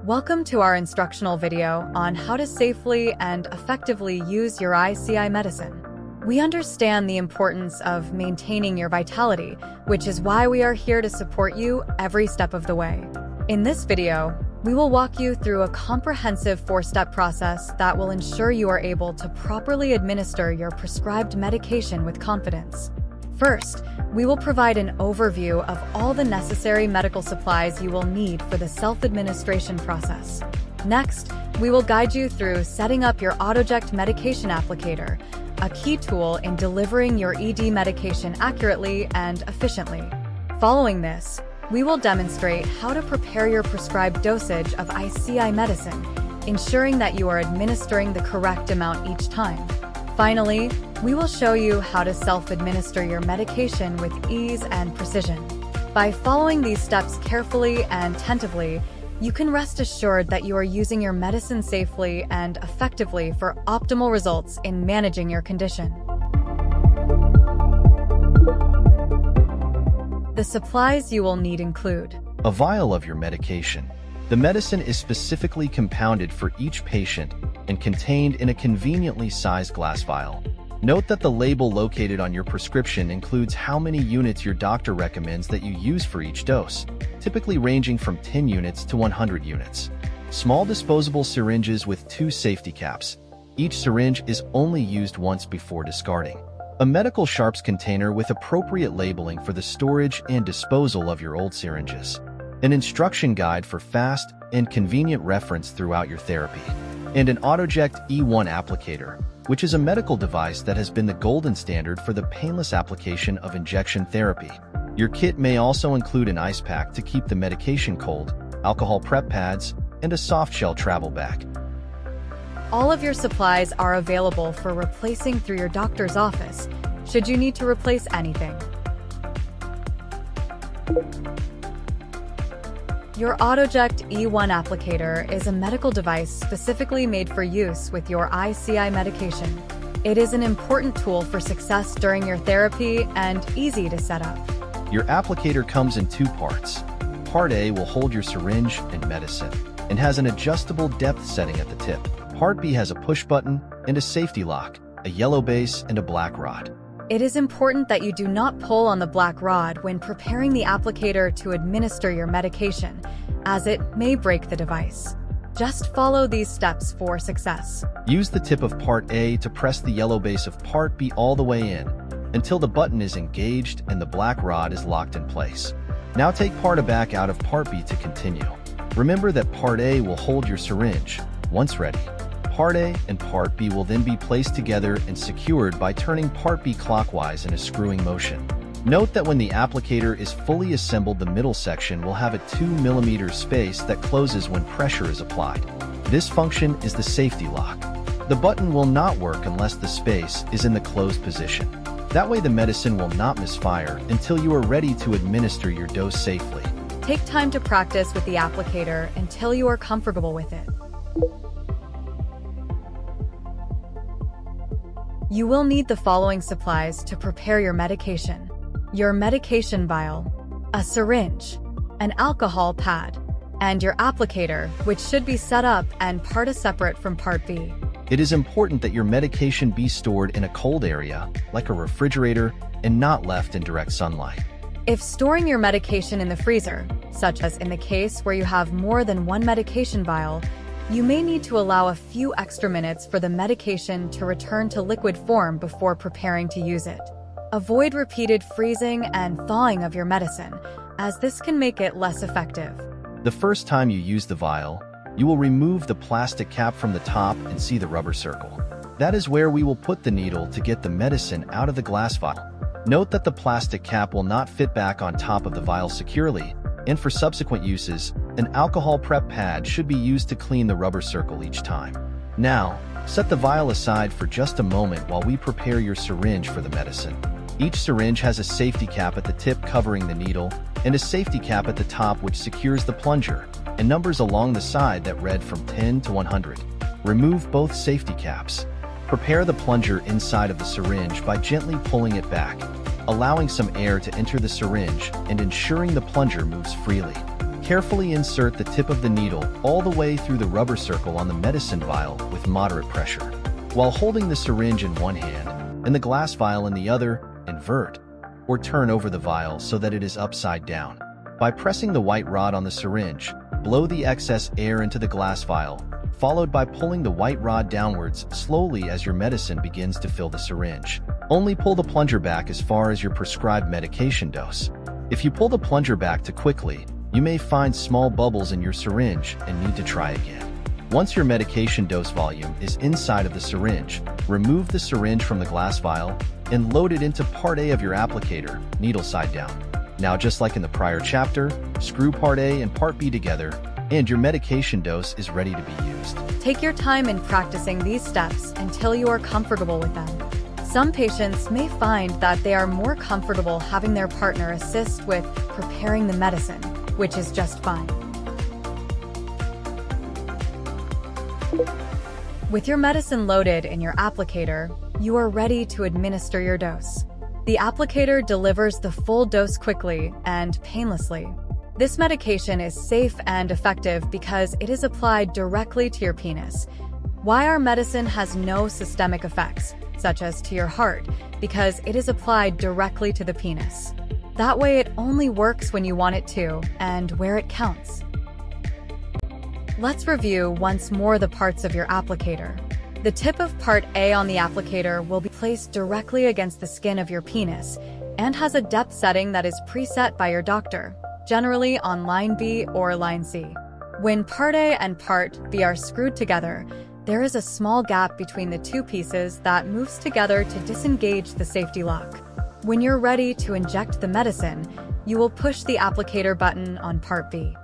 Welcome to our instructional video on how to safely and effectively use your ICI medicine. We understand the importance of maintaining your vitality, which is why we are here to support you every step of the way. In this video, we will walk you through a comprehensive 4-step process that will ensure you are able to properly administer your prescribed medication with confidence. First, we will provide an overview of all the necessary medical supplies you will need for the self-administration process. Next, we will guide you through setting up your Autoject medication applicator, a key tool in delivering your ED medication accurately and efficiently. Following this, we will demonstrate how to prepare your prescribed dosage of ICI medicine, ensuring that you are administering the correct amount each time. Finally, we will show you how to self-administer your medication with ease and precision. By following these steps carefully and attentively, you can rest assured that you are using your medicine safely and effectively for optimal results in managing your condition. The supplies you will need include a vial of your medication. The medicine is specifically compounded for each patient and contained in a conveniently sized glass vial. Note that the label located on your prescription includes how many units your doctor recommends that you use for each dose, typically ranging from 10 units to 100 units. Small disposable syringes with 2 safety caps. Each syringe is only used once before discarding. A medical sharps container with appropriate labeling for the storage and disposal of your old syringes. An instruction guide for fast and convenient reference throughout your therapy. And an Autoject E1 Applicator, which is a medical device that has been the golden standard for the painless application of injection therapy. Your kit may also include an ice pack to keep the medication cold, alcohol prep pads, and a soft shell travel bag. All of your supplies are available for replacing through your doctor's office, should you need to replace anything. Your Autoject E1 Applicator is a medical device specifically made for use with your ICI medication. It is an important tool for success during your therapy and easy to set up. Your applicator comes in 2 parts. Part A will hold your syringe and medicine, and has an adjustable depth setting at the tip. Part B has a push button and a safety lock, a yellow base, and a black rod. It is important that you do not pull on the black rod when preparing the applicator to administer your medication, as it may break the device. Just follow these steps for success. Use the tip of Part A to press the yellow base of Part B all the way in, until the button is engaged and the black rod is locked in place. Now take Part A back out of Part B to continue. Remember that Part A will hold your syringe, once ready. Part A and Part B will then be placed together and secured by turning Part B clockwise in a screwing motion. Note that when the applicator is fully assembled, the middle section will have a 2 mm space that closes when pressure is applied. This function is the safety lock. The button will not work unless the space is in the closed position. That way the medicine will not misfire until you are ready to administer your dose safely. Take time to practice with the applicator until you are comfortable with it. You will need the following supplies to prepare your medication: your medication vial, a syringe, an alcohol pad, and your applicator, which should be set up and Part A separate from Part B. It is important that your medication be stored in a cold area, like a refrigerator, and not left in direct sunlight. If storing your medication in the freezer, such as in the case where you have more than 1 medication vial, you may need to allow a few extra minutes for the medication to return to liquid form before preparing to use it. Avoid repeated freezing and thawing of your medicine, as this can make it less effective. The first time you use the vial, you will remove the plastic cap from the top and see the rubber circle. That is where we will put the needle to get the medicine out of the glass vial. Note that the plastic cap will not fit back on top of the vial securely, and for subsequent uses, an alcohol prep pad should be used to clean the rubber circle each time. Now, set the vial aside for just a moment while we prepare your syringe for the medicine. Each syringe has a safety cap at the tip covering the needle, and a safety cap at the top which secures the plunger, and numbers along the side that read from 10 to 100. Remove both safety caps. Prepare the plunger inside of the syringe by gently pulling it back. allowing some air to enter the syringe and ensuring the plunger moves freely. Carefully insert the tip of the needle all the way through the rubber circle on the medicine vial with moderate pressure. While holding the syringe in one hand and the glass vial in the other, invert or turn over the vial so that it is upside down. By pressing the white rod on the syringe, blow the excess air into the glass vial, followed by pulling the white rod downwards slowly as your medicine begins to fill the syringe. Only pull the plunger back as far as your prescribed medication dose. If you pull the plunger back too quickly, you may find small bubbles in your syringe and need to try again. Once your medication dose volume is inside of the syringe, remove the syringe from the glass vial and load it into Part A of your applicator, needle side down. Now, just like in the prior chapter, screw Part A and Part B together, and your medication dose is ready to be used. Take your time in practicing these steps until you are comfortable with them. Some patients may find that they are more comfortable having their partner assist with preparing the medicine, which is just fine. With your medicine loaded in your applicator, you are ready to administer your dose. The applicator delivers the full dose quickly and painlessly. This medication is safe and effective because it is applied directly to your penis. Why our medicine has no systemic effects, such as to your heart, because it is applied directly to the penis. That way it only works when you want it to and where it counts. Let's review once more the parts of your applicator. The tip of Part A on the applicator will be placed directly against the skin of your penis and has a depth setting that is preset by your doctor, generally on line B or line C. When Part A and Part B are screwed together, there is a small gap between the two pieces that moves together to disengage the safety lock. When you're ready to inject the medicine, you will push the applicator button on Part B.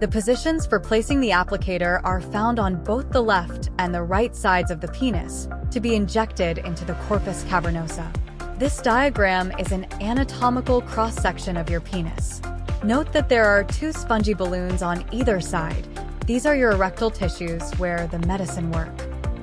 The positions for placing the applicator are found on both the left and the right sides of the penis to be injected into the corpus cavernosa. This diagram is an anatomical cross-section of your penis. Note that there are two spongy balloons on either side. These are your erectile tissues where the medicine work.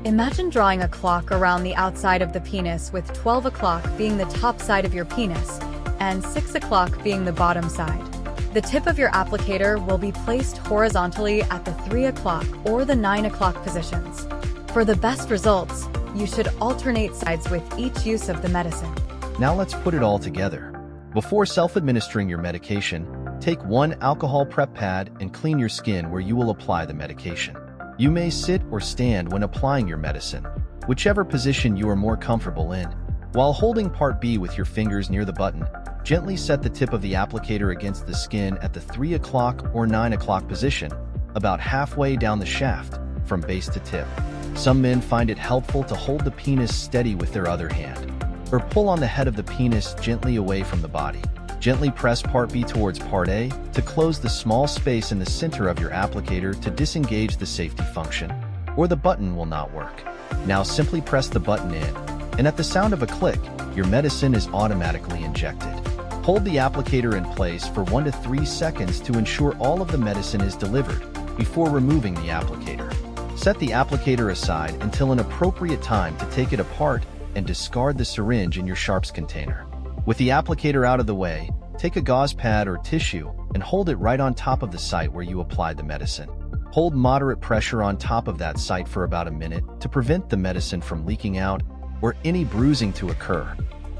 Imagine drawing a clock around the outside of the penis with 12 o'clock being the top side of your penis and 6 o'clock being the bottom side. The tip of your applicator will be placed horizontally at the 3 o'clock or the 9 o'clock positions. For the best results, you should alternate sides with each use of the medicine. Now let's put it all together. Before self-administering your medication, take one alcohol prep pad and clean your skin where you will apply the medication. You may sit or stand when applying your medicine, whichever position you are more comfortable in. While holding Part B with your fingers near the button, gently set the tip of the applicator against the skin at the 3 o'clock or 9 o'clock position, about halfway down the shaft, from base to tip. Some men find it helpful to hold the penis steady with their other hand, or pull on the head of the penis gently away from the body. Gently press Part B towards Part A to close the small space in the center of your applicator to disengage the safety function, or the button will not work. Now simply press the button in, and at the sound of a click, your medicine is automatically injected. Hold the applicator in place for 1 to 3 seconds to ensure all of the medicine is delivered before removing the applicator. Set the applicator aside until an appropriate time to take it apart and discard the syringe in your sharps container. With the applicator out of the way, take a gauze pad or tissue and hold it right on top of the site where you applied the medicine. Hold moderate pressure on top of that site for about a minute to prevent the medicine from leaking out or any bruising to occur.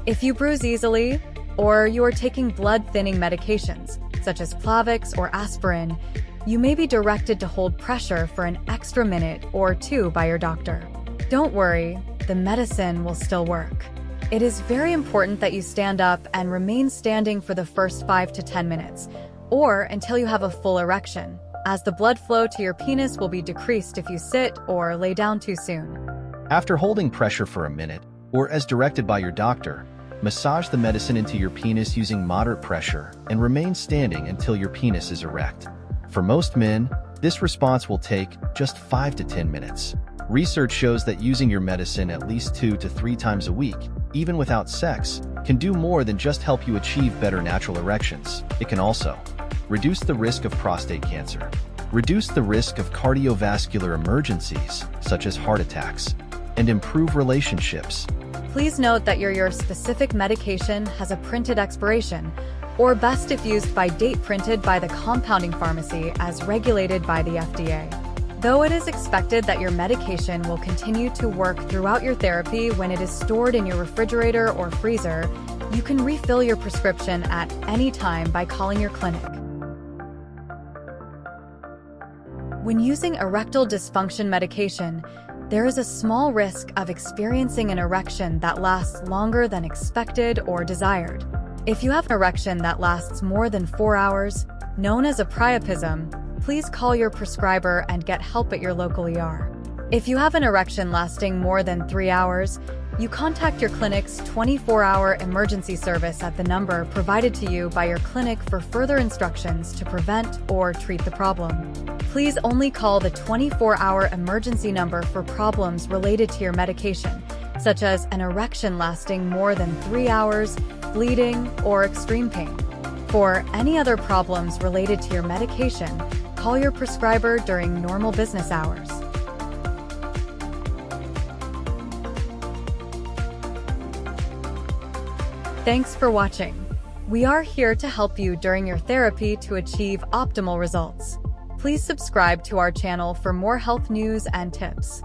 If you bruise easily, or you are taking blood-thinning medications, such as Plavix or aspirin, you may be directed to hold pressure for an extra minute or 2 by your doctor. Don't worry, the medicine will still work. It is very important that you stand up and remain standing for the first 5 to 10 minutes, or until you have a full erection, as the blood flow to your penis will be decreased if you sit or lay down too soon. After holding pressure for a minute, or as directed by your doctor, massage the medicine into your penis using moderate pressure and remain standing until your penis is erect. For most men, this response will take just 5 to 10 minutes. Research shows that using your medicine at least 2 to 3 times a week, even without sex, can do more than just help you achieve better natural erections. It can also reduce the risk of prostate cancer, reduce the risk of cardiovascular emergencies, such as heart attacks, and improve relationships. Please note that your specific medication has a printed expiration, or best if used by date printed by the compounding pharmacy as regulated by the FDA. Though it is expected that your medication will continue to work throughout your therapy when it is stored in your refrigerator or freezer, you can refill your prescription at any time by calling your clinic. When using erectile dysfunction medication, there is a small risk of experiencing an erection that lasts longer than expected or desired. If you have an erection that lasts more than 4 hours, known as a priapism, please call your prescriber and get help at your local ER. If you have an erection lasting more than 3 hours, you contact your clinic's 24-hour emergency service at the number provided to you by your clinic for further instructions to prevent or treat the problem. Please only call the 24-hour emergency number for problems related to your medication, such as an erection lasting more than 3 hours, bleeding, or extreme pain. For any other problems related to your medication, call your prescriber during normal business hours. Thanks for watching. We are here to help you during your therapy to achieve optimal results. Please subscribe to our channel for more health news and tips.